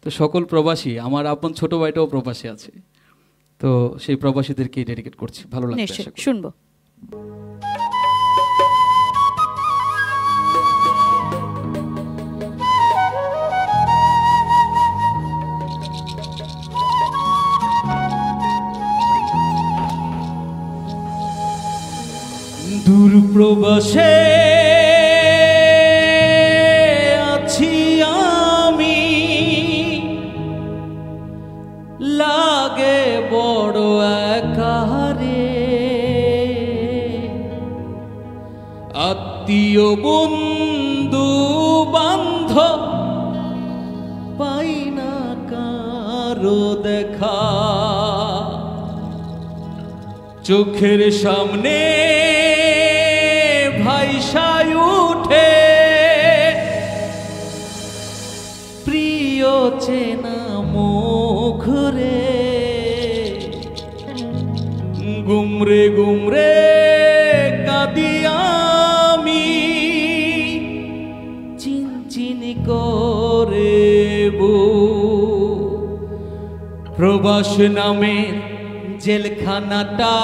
তো সকল প্রবাসী, আমার আপন ছোট ভাইটাও প্রবাসী আছে, তো সেই প্রবাসীদেরকে ডেডিকেট করছি। ভালো লাগবে, শুনবো। দূর প্রবাসে আছি আমি, লাগে বড় একারে, আত্মীয় বন্ধু বান্ধব পাই না কারো দেখা, চোখের সামনে ভাইসায় উঠে প্রিয় চেনা মুখ রে, গুমরে গুমরে কাঁদি আমি চিনচিন করে প্রবাস নামের জেলখানাটা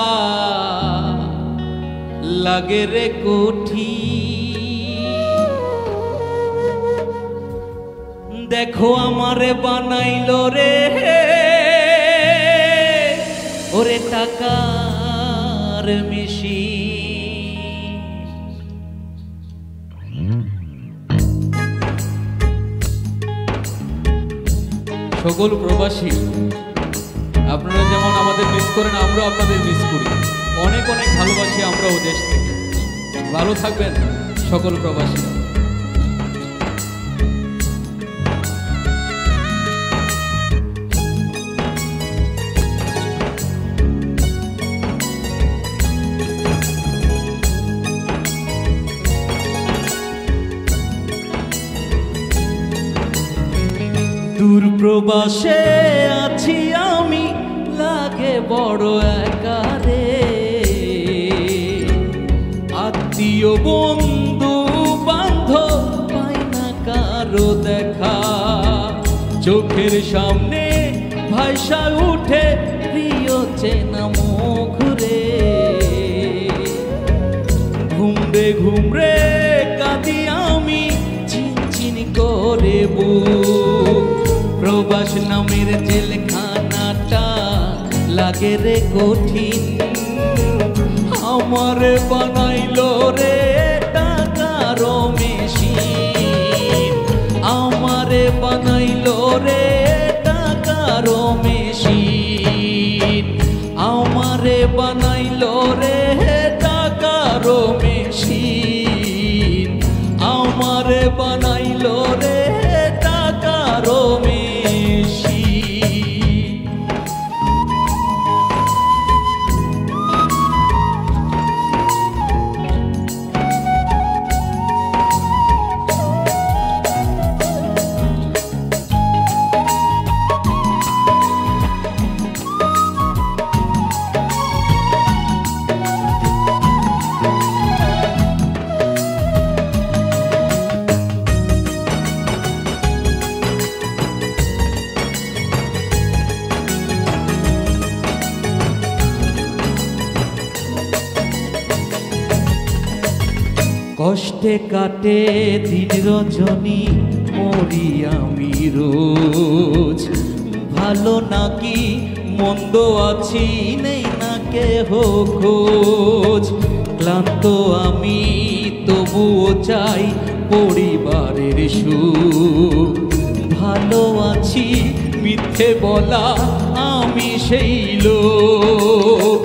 লাগে রে কোঠি, দেখো আমারে বানাইলো রে ওরে টাকার মেশি। সকল প্রবাসী আপনারা যেমন আমাদের মিস করেন, আমরাও আপনাদের মিস করি, অনেক অনেক ভালোবাসি আমরাও দেশ থেকে। ভালো থাকবেন সকল প্রবাসী। দূর প্রবাসে আছি আমি, লাগে বড় একারে, আত্মীয় বন্ধু বান্ধব পাই না কারো দেখা, চোখের সামনে ভাইসা উঠে প্রিয় চেনা মুখ রে, ঘুমরে ঘুমরে কাঁদি আমি চিনচিন করে বুক, প্রবাস নামের জেলখানাটা লাগে রে কঠিন, আমার বানাইলো রে টাকার মেশিন, আমার বানাইলো রে টাকার মেশিন, আমার বানাইলো রে টাকার মেশিন, আমার বানাইলো রে টাকার মেশিন। কষ্টে কাটে দিন রজনী মরি আমি রোজ, ভালো নাকি মন্দ আছি নেই না কেহ খোঁজ, ক্লান্ত আমি তবুও চাই পরিবারের সুখ, ভালো আছি মিথ্যে বলা আমি সেই লোক,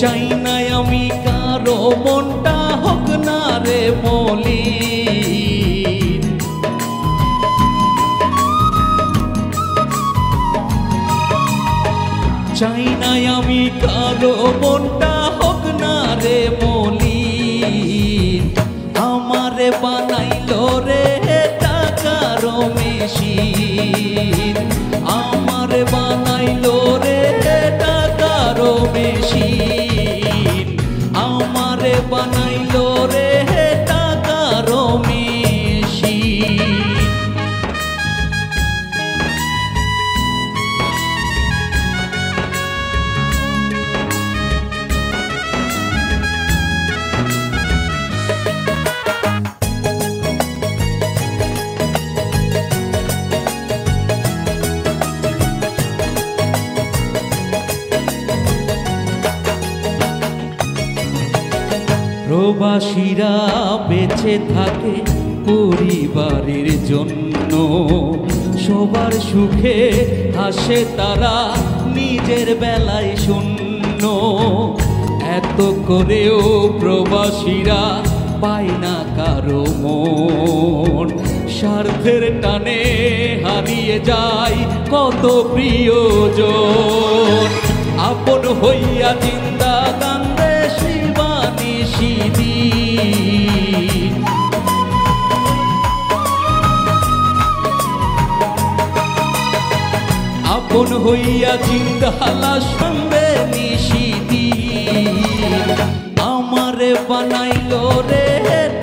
চাই না আমি কারো মনটা হোক না রে মলিন, চাই না আমি কারো মনটা হোক না রে মলিন, আমারে বানাইলো রে টাকার মেশিন, আমারে বানাইলো রে টাকার মেশিন, আমারে বানাইলো রে টাকার মেশিন। প্রবাসীরা বেঁচে থাকে পরিবারের জন্য, সবার সুখে হাসে তারা, নিজের বেলায় শূন্য। এত করেও প্রবাসীরা পায় না কারো মন, স্বার্থের টানে হারিয়ে যায় কত প্রিয়জন। আপন হইয়া জিন্দা কান্দে শিবানী শিদিন, আপন হইয়া জিন্দা লাশ কান্দে নিশিদিন। আমারে বানাইলো রে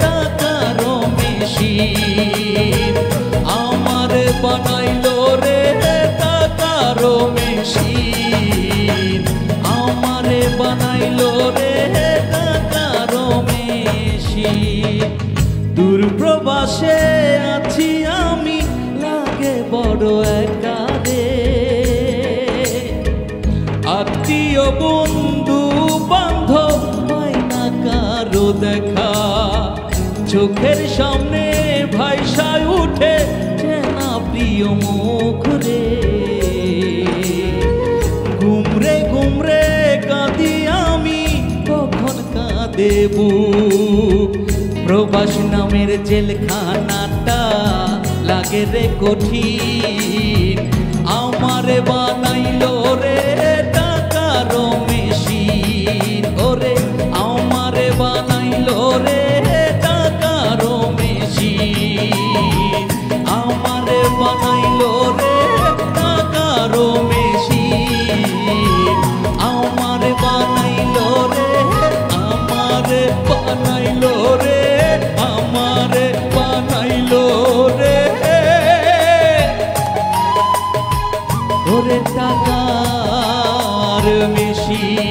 টাকার মেশিন, আমারে বানাইলো রে টাকার মেশিন, আমারে বানাইলো রে টাকার মেশিন। দূর প্রবাসে আছি আমি, লাগে বড় একা রে। আত্মীয় বন্ধু বান্ধব হয় না কারো দেখা, চোখের সামনে ভাইসায় উঠে চেনা প্রিয় মুখ রে। ঘুমরে ঘুমরে কাঁদি আমি, কখন কাঁদে বুক। প্রবাস নামের জেলখানাটা লাগে রে কঠিন, আমারে বানাইলো রে টাকার মেশিন। ওরে আমারে বানাইলো রে টাকার মেশিন, আমারে বানাইলো রে টাকার মেশিন, আমারে বানাইলো রে, আমারে বানাইলো রে, আমারে বানাইলো রে। ওরে টাকার মেশিন।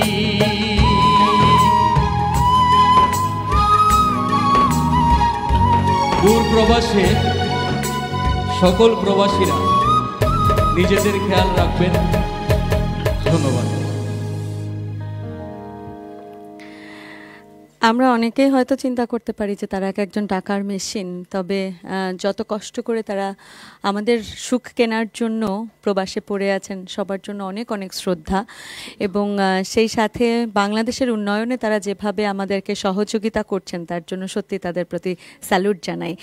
দূর প্রবাসে সকল প্রবাসীরা নিজেদের খেয়াল রাখবেন। ধন্যবাদ। আমরা অনেকেই হয়তো চিন্তা করতে পারি যে তারা একজন টাকার মেশিন, তবে যত কষ্ট করে তারা আমাদের সুখ কেনার জন্য প্রবাসে পড়ে আছেন, সবার জন্য অনেক অনেক শ্রদ্ধা। এবং সেই সাথে বাংলাদেশের উন্নয়নে তারা যেভাবে আমাদেরকে সহযোগিতা করছেন, তার জন্য সত্যি তাদের প্রতি স্যালুট জানাই।